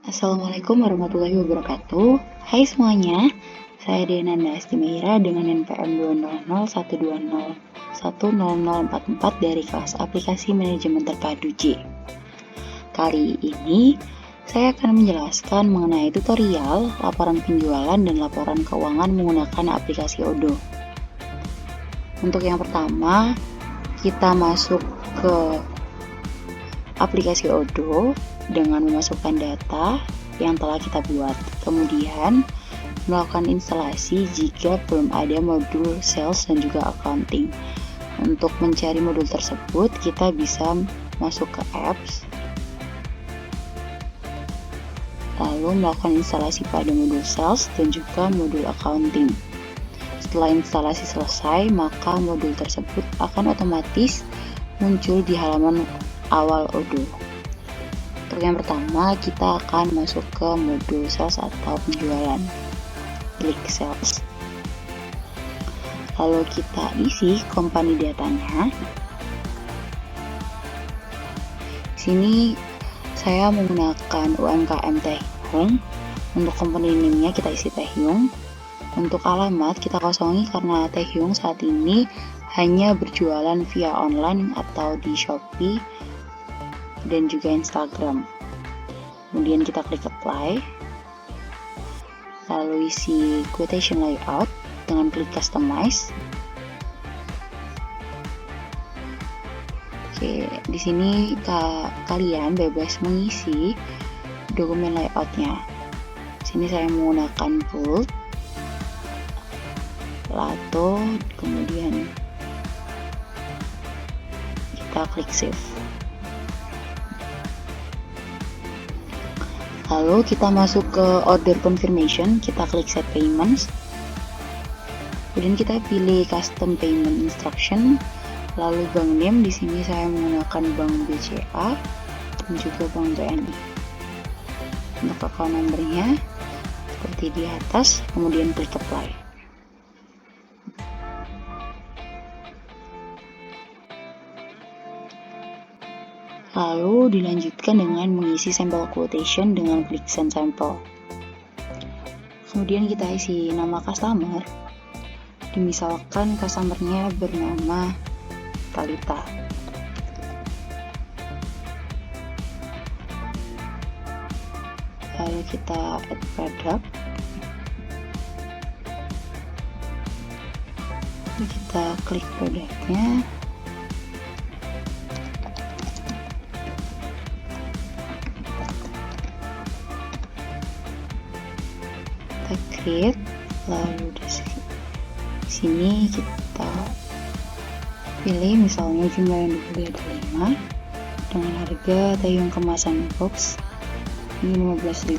Assalamualaikum warahmatullahi wabarakatuh. Hai semuanya, saya Denanda Astimeira dengan NPM 20012010044 dari kelas aplikasi manajemen terpadu J. Kali ini saya akan menjelaskan mengenai tutorial laporan penjualan dan laporan keuangan menggunakan aplikasi Odoo. Untuk yang pertama, kita masuk ke aplikasi Odoo dengan memasukkan data yang telah kita buat. Kemudian melakukan instalasi jika belum ada modul sales dan juga accounting. Untuk mencari modul tersebut, kita bisa masuk ke apps, lalu melakukan instalasi pada modul sales dan juga modul accounting. Setelah instalasi selesai, maka modul tersebut akan otomatis muncul di halaman awal Odoo. Untuk yang pertama, kita akan masuk ke modul sales atau penjualan. Klik sales. Lalu kita isi company datanya. Di sini saya menggunakan UMKM Taehyung. Untuk company name-nya kita isi Taehyung. Untuk alamat kita kosongi karena Taehyung saat ini hanya berjualan via online atau di Shopee dan juga Instagram. Kemudian kita klik apply, lalu isi quotation layout dengan klik customize. Oke, di sini kalian bebas mengisi dokumen layoutnya. Di sini saya menggunakan bold, lalu kemudian kita klik save. Lalu kita masuk ke order confirmation, kita klik set payments. Kemudian kita pilih custom payment instruction, lalu bank name. Di sini saya menggunakan bank BCA dan juga bank BNI. Untuk account number-nya seperti di atas, kemudian klik apply. Lalu dilanjutkan dengan mengisi sampel quotation dengan klik send sample. Kemudian kita isi nama customer. Misalkan customernya bernama Talita. Lalu kita add product. Lalu kita klik produknya. Kita create, lalu di sini kita pilih misalnya jumlah yang dibeli ada 5 dengan harga Taehyung kemasan box ini 15.000.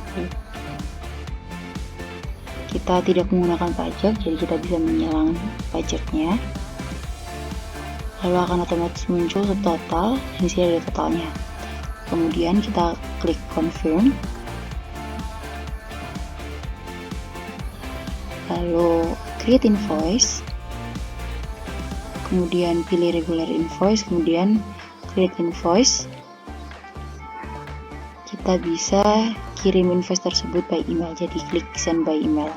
Kita tidak menggunakan pajak, jadi kita bisa menyilang pajaknya. Lalu akan otomatis muncul subtotal dan di sini ada totalnya. Kemudian kita klik confirm. Lalu create invoice, kemudian pilih regular invoice, kemudian create invoice. Kita bisa kirim invoice tersebut by email, jadi klik send by email.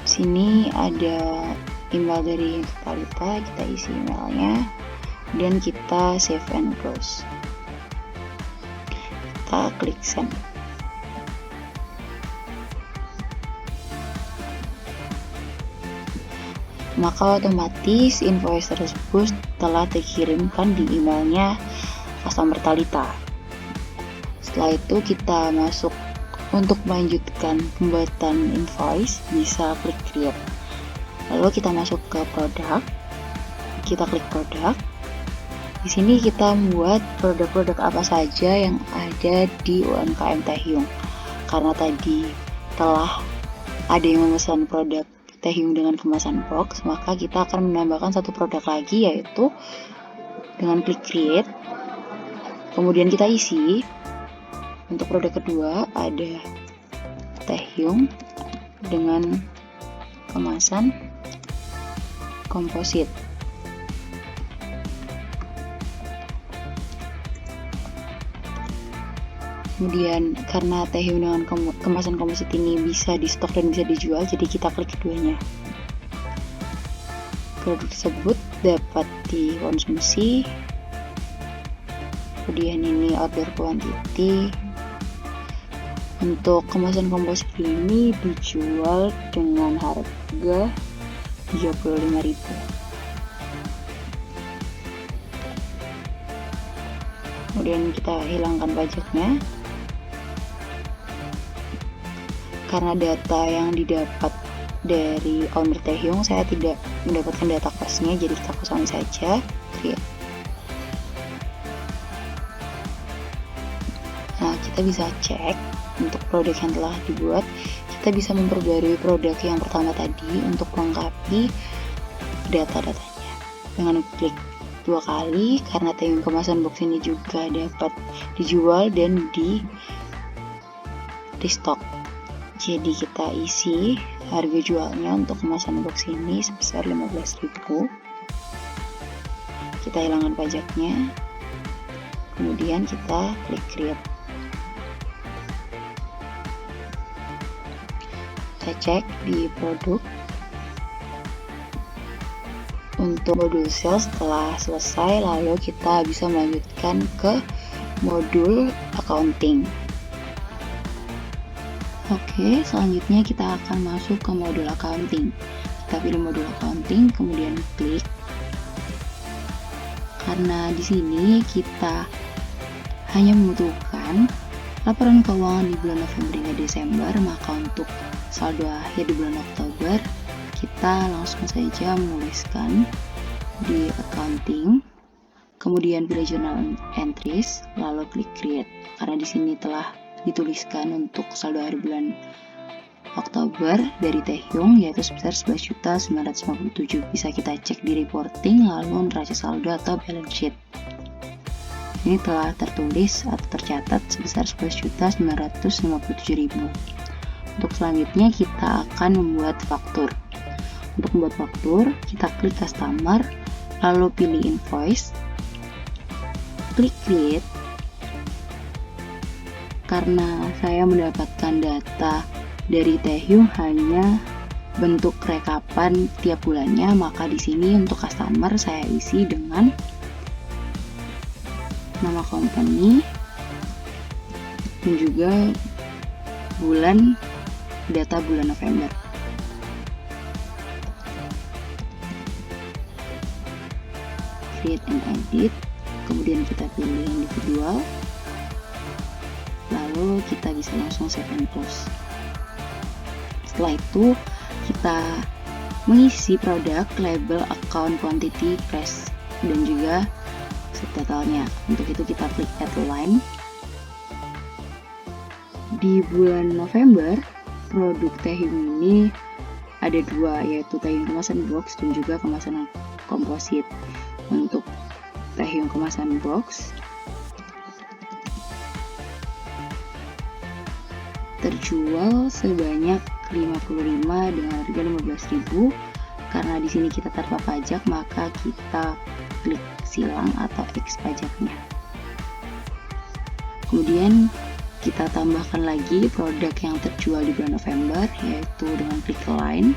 Sini ada email dari Talita, kita isi emailnya, dan kita save and close. Kita klik send. Maka otomatis invoice tersebut telah dikirimkan di emailnya customer Talita. Setelah itu kita masuk untuk melanjutkan pembuatan invoice, bisa klik create. Lalu kita masuk ke produk, kita klik produk. Di sini kita membuat produk-produk apa saja yang ada di UMKM Taehyung. Karena tadi telah ada yang memesan produk Taehyung dengan kemasan box, maka kita akan menambahkan satu produk lagi, yaitu dengan klik create. Kemudian kita isi. Untuk produk kedua ada Taehyung dengan kemasan komposit. Kemudian karena teh hiung dengan kemasan komposit ini bisa di stok dan bisa dijual, jadi kita klik keduanya. Produk tersebut dapat dikonsumsi. Kemudian ini order quantity. Untuk kemasan komposit ini dijual dengan harga 35.000. Kemudian kita hilangkan pajaknya. Karena data yang didapat dari owner teh hiung saya tidak mendapatkan data kosnya, jadi kita kosongin saja. Nah, kita bisa cek untuk produk yang telah dibuat. Kita bisa memperbarui produk yang pertama tadi untuk melengkapi data-datanya dengan klik 2 kali, karena teh hiung kemasan box ini juga dapat dijual dan di stok. Jadi kita isi harga jualnya untuk kemasan box ini sebesar 15.000. Kita hilangkan pajaknya. Kemudian kita klik create. Kita cek di produk. Untuk modul sales setelah selesai, lalu kita bisa melanjutkan ke modul accounting. Oke, selanjutnya kita akan masuk ke modul accounting. Kita pilih modul accounting, kemudian klik. Karena di sini kita hanya membutuhkan laporan keuangan di bulan November hingga Desember, maka untuk saldo akhir di bulan Oktober kita langsung saja menuliskan di accounting, kemudian pilih journal entries, lalu klik create. Karena di sini telah dituliskan untuk saldo akhir bulan Oktober dari teh hiung yaitu sebesar 11.957. Bisa kita cek di reporting lalu neraca saldo atau balance sheet. Ini telah tertulis atau tercatat sebesar 11.957.000. Untuk selanjutnya kita akan membuat faktur. Untuk membuat faktur, kita klik customer, lalu pilih invoice, klik create. Karena saya mendapatkan data dari teh hiung hanya bentuk rekapan tiap bulannya, maka di sini untuk customer saya isi dengan nama company dan juga data bulan November. Create and edit, kemudian kita pilih individual, lalu kita bisa langsung save and close. Setelah itu kita mengisi produk, label, account, quantity, price, dan juga subtotalnya. Untuk itu kita klik add line. Di bulan November produk teh hiung ini ada dua, yaitu teh hiung kemasan box dan juga kemasan komposit. Untuk teh hiung kemasan box terjual sebanyak 55 dengan harga 15.000. Karena di sini kita tanpa pajak, maka kita klik silang atau X pajaknya. Kemudian kita tambahkan lagi produk yang terjual di bulan November, yaitu dengan klik line,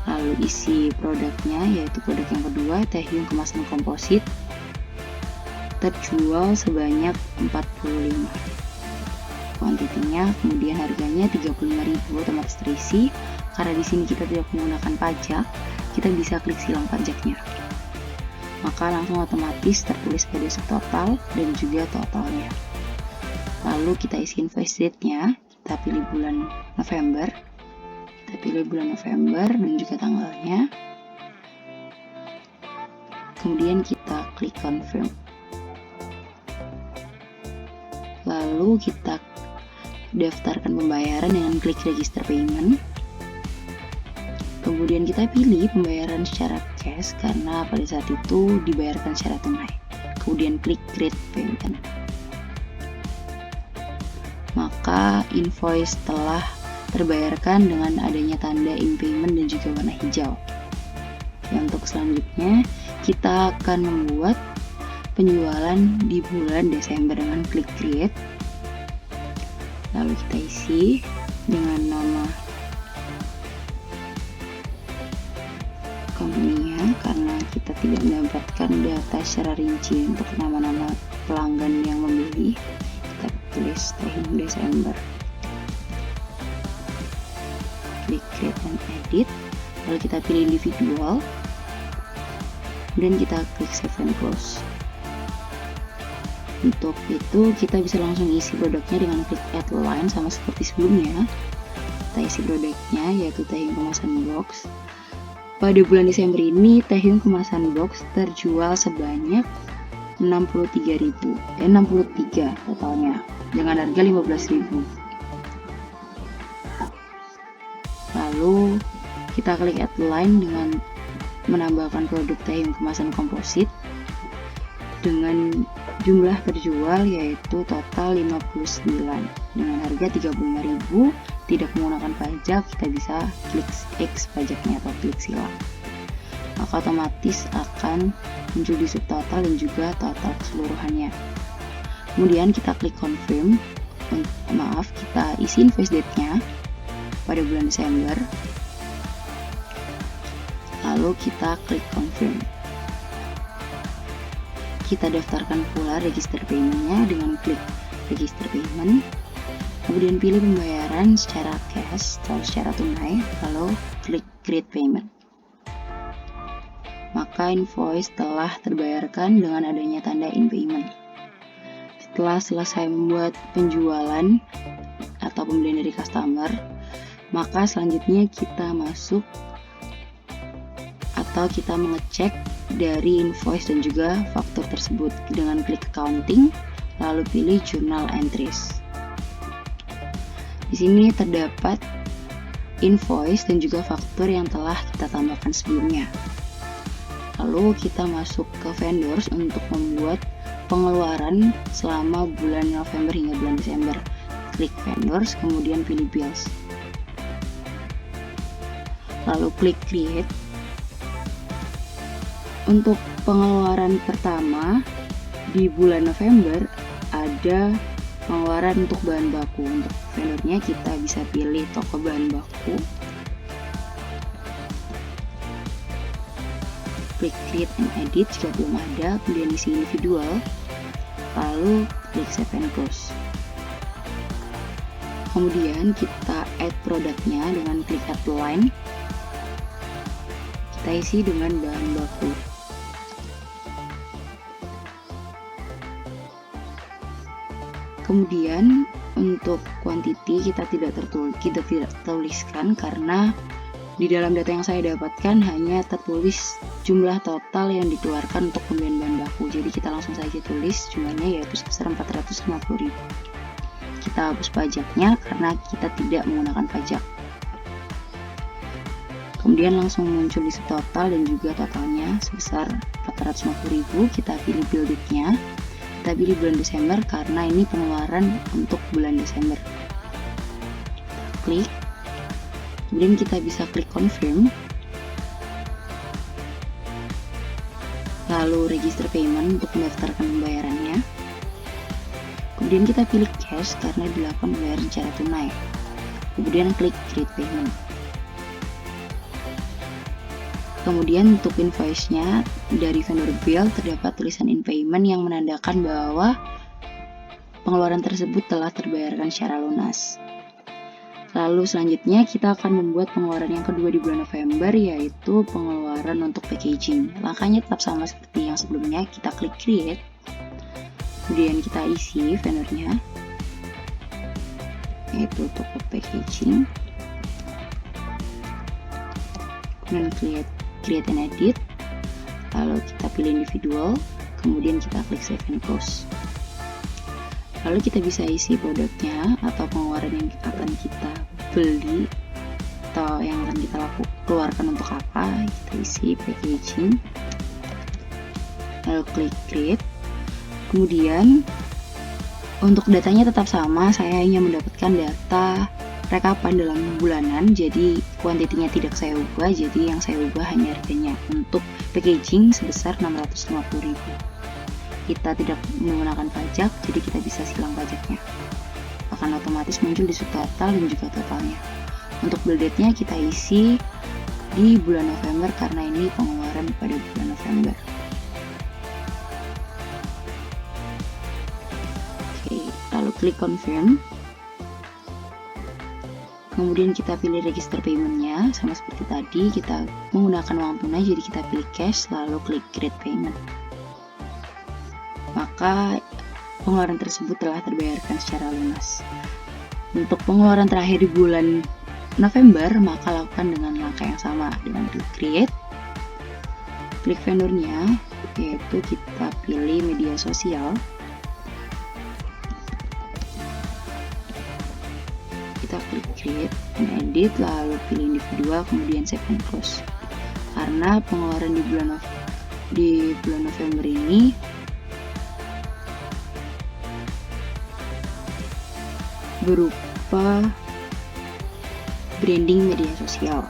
lalu isi produknya, yaitu produk yang kedua, teh hiung kemasan komposit, terjual sebanyak 45. Kuantitinya, kemudian harganya 35.000, otomatis terisi. Karena di sini kita tidak menggunakan pajak, kita bisa klik silang pajaknya. Maka langsung otomatis tertulis pada subtotal dan juga totalnya. Lalu kita isi invoice date-nya, kita pilih bulan November. Kita pilih bulan November dan juga tanggalnya. Kemudian kita klik confirm. Lalu kita daftarkan pembayaran dengan klik register payment. Kemudian kita pilih pembayaran secara cash karena pada saat itu dibayarkan secara tunai. Kemudian klik create payment. Maka invoice telah terbayarkan dengan adanya tanda in payment dan juga warna hijau. Untuk selanjutnya kita akan membuat penjualan di bulan Desember dengan klik create. lalu kita isi dengan nama company-nya karena kita tidak mendapatkan data secara rinci untuk nama-nama pelanggan yang membeli. Kita tulis tahun Desember, klik create and edit, lalu kita pilih individual dan kita klik save and close. Untuk itu kita bisa langsung isi produknya dengan klik add line sama seperti sebelumnya. Kita isi produknya yaitu teh kemasan box. Pada bulan Desember ini teh kemasan box terjual sebanyak 63 totalnya dengan harga 15.000. Lalu kita klik add line dengan menambahkan produk teh kemasan komposit dengan jumlah terjual yaitu total 59 dengan harga 35.000, tidak menggunakan pajak. Kita bisa klik X pajaknya atau klik silang, maka otomatis akan muncul di subtotal dan juga total keseluruhannya. Kemudian kita klik confirm, kita isi invoice date-nya pada bulan Desember, lalu kita klik confirm. Kita daftarkan pula register payment-nya dengan klik register payment, kemudian pilih pembayaran secara cash atau secara tunai, lalu klik create payment. Maka invoice telah terbayarkan dengan adanya tanda in payment. Setelah selesai membuat penjualan atau pembelian dari customer, maka selanjutnya kita masuk atau kita mengecek dari invoice dan juga faktur tersebut dengan klik accounting, lalu pilih journal entries. Di sini terdapat invoice dan juga faktur yang telah kita tambahkan sebelumnya. Lalu kita masuk ke vendors untuk membuat pengeluaran selama bulan November hingga bulan Desember. Klik vendors, kemudian pilih bills. Lalu klik create. Untuk pengeluaran pertama di bulan November ada pengeluaran untuk bahan baku. Untuk vendornya kita bisa pilih toko bahan baku, klik create and edit jika belum ada, kemudian isi individual, lalu klik save and close. Kemudian kita add produknya dengan klik add line, kita isi dengan bahan baku. Kemudian untuk quantity kita tidak tuliskan karena di dalam data yang saya dapatkan hanya tertulis jumlah total yang dikeluarkan untuk pembelian bahan baku. Jadi kita langsung saja tulis jumlahnya yaitu sebesar 450.000. Kita hapus pajaknya karena kita tidak menggunakan pajak. Kemudian langsung muncul di subtotal dan juga totalnya sebesar 450.000. Kita pilih bill date-nya. Kita pilih bulan Desember karena ini pengeluaran untuk bulan Desember. Klik, kemudian kita bisa klik confirm, lalu register payment untuk mendaftarkan pembayarannya. Kemudian kita pilih cash karena dilakukan pembayaran secara tunai. Kemudian klik create payment. Kemudian untuk invoice-nya dari vendor bill terdapat tulisan in payment yang menandakan bahwa pengeluaran tersebut telah terbayarkan secara lunas. Lalu selanjutnya kita akan membuat pengeluaran yang kedua di bulan November, yaitu pengeluaran untuk packaging. Langkahnya tetap sama seperti yang sebelumnya, kita klik create, kemudian kita isi vendornya, yaitu toko packaging, kemudian create and edit, lalu kita pilih individual, kemudian kita klik save and close. Lalu kita bisa isi produknya atau pengeluaran yang akan kita beli atau yang akan kita keluarkan untuk apa. Kita isi packaging, lalu klik create. Kemudian untuk datanya tetap sama, saya hanya mendapatkan data rekapan dalam bulanan, jadi kuantitinya tidak saya ubah, jadi yang saya ubah hanya harganya. Untuk packaging sebesar 650.000. Kita tidak menggunakan pajak, jadi kita bisa silang pajaknya. akan otomatis muncul di subtotal dan juga totalnya. Untuk bill date-nya kita isi di bulan November karena ini pengeluaran pada bulan November. Oke, lalu klik confirm. Kemudian kita pilih register payment-nya, sama seperti tadi kita menggunakan uang tunai, jadi kita pilih cash lalu klik create payment. Maka pengeluaran tersebut telah terbayarkan secara lunas. Untuk pengeluaran terakhir di bulan November, maka lakukan dengan langkah yang sama dengan klik create, klik vendornya, yaitu kita pilih media sosial. Kita klik create and edit, lalu pilih individual, kemudian save and close. Karena pengeluaran di bulan November ini berupa branding media sosial.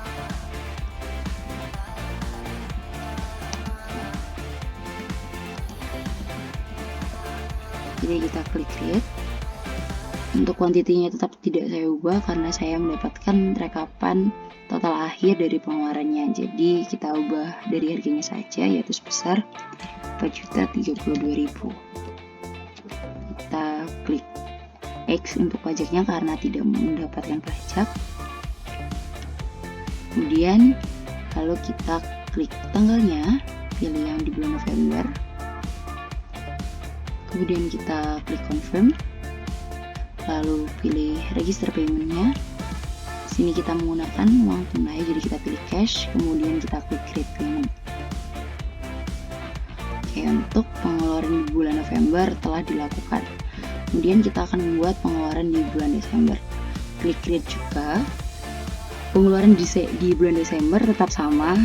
Jadi kita klik create. Untuk kuantitinya tetap tidak saya ubah karena saya mendapatkan rekapan total akhir dari pengeluarannya. Jadi kita ubah dari harganya saja, yaitu sebesar 4.032.000. Kita klik X untuk pajaknya karena tidak mendapatkan pajak. Kemudian lalu kita klik tanggalnya, pilih yang di bulan November. Kemudian kita klik confirm. Lalu pilih register payment-nya. Sini kita menggunakan uang tunai, jadi kita pilih cash, kemudian kita klik create payment. Oke, untuk pengeluaran di bulan November telah dilakukan. Kemudian kita akan membuat pengeluaran di bulan Desember. Klik create juga. Pengeluaran di bulan Desember tetap sama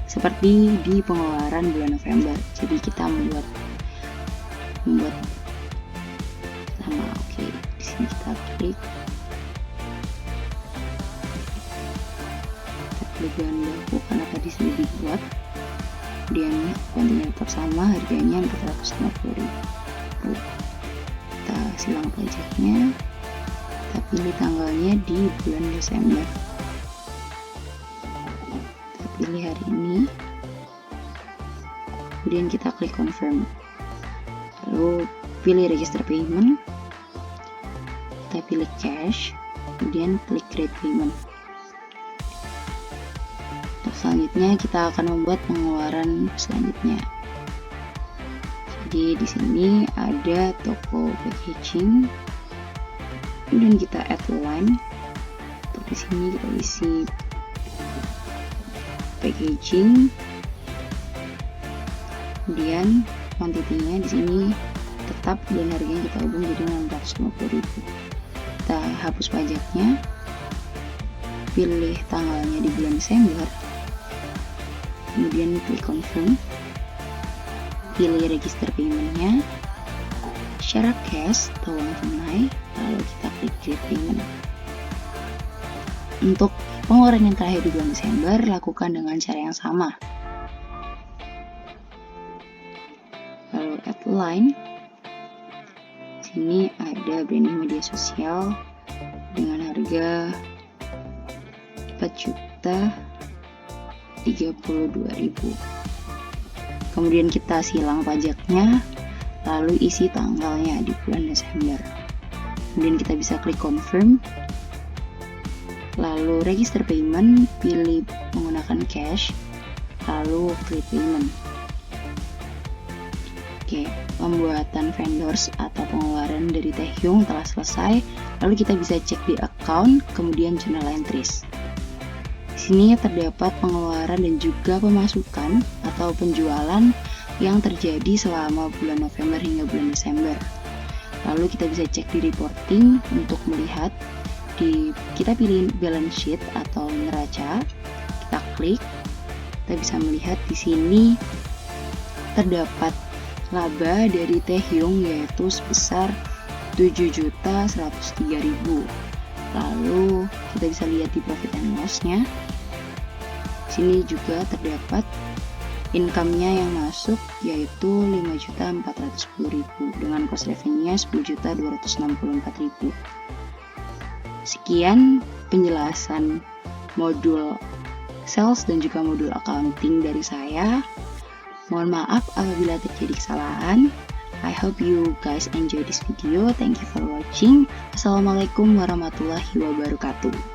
seperti di pengeluaran bulan November. Jadi kita membuat sama. Oke, di sini kita klik bahan baku karena tadi sudah dibuat. Kemudian kuantitasnya tetap sama, harganya 450.000. Kita silang pajaknya, kita pilih tanggalnya di bulan Desember, kita pilih hari ini, kemudian kita klik confirm, lalu pilih register payment, kita pilih cash, kemudian klik create payment. Untuk selanjutnya kita akan membuat pengeluaran selanjutnya. Jadi di sini ada toko packaging, kemudian kita add line. Untuk di sini kita isi packaging, kemudian kuantitinya di sini tetap dan harganya kita ubah jadi 650.000. Kita hapus pajaknya, pilih tanggalnya di bulan Desember, kemudian klik confirm, pilih register payment-nya, syarat cash atau uang tunai, lalu kita klik create payment. Untuk pengeluaran yang terakhir di bulan Desember, lakukan dengan cara yang sama. Lalu add line. Sini ada branding media sosial dengan harga 4.032.000. Kemudian kita silang pajaknya, lalu isi tanggalnya di bulan Desember. Kemudian kita bisa klik confirm, lalu register payment, pilih menggunakan cash, lalu klik payment. Oke, pembuatan vendors atau pengeluaran dari Taehyung telah selesai. Lalu kita bisa cek di account, kemudian journal entries. Di sini terdapat pengeluaran dan juga pemasukan atau penjualan yang terjadi selama bulan November hingga bulan Desember. Lalu kita bisa cek di reporting untuk melihat kita pilih balance sheet atau neraca. Kita klik, kita bisa melihat di sini terdapat laba dari Taehyung yaitu sebesar 7.103.000. Lalu kita bisa lihat di profit and loss-nya. Sini juga terdapat income-nya yang masuk yaitu 5.410.000 dengan cost revenue-nya 10.264.000. Sekian penjelasan modul sales dan juga modul accounting dari saya. Mohon maaf apabila terjadi kesalahan. I hope you guys enjoy this video. Thank you for watching. Assalamualaikum warahmatullahi wabarakatuh.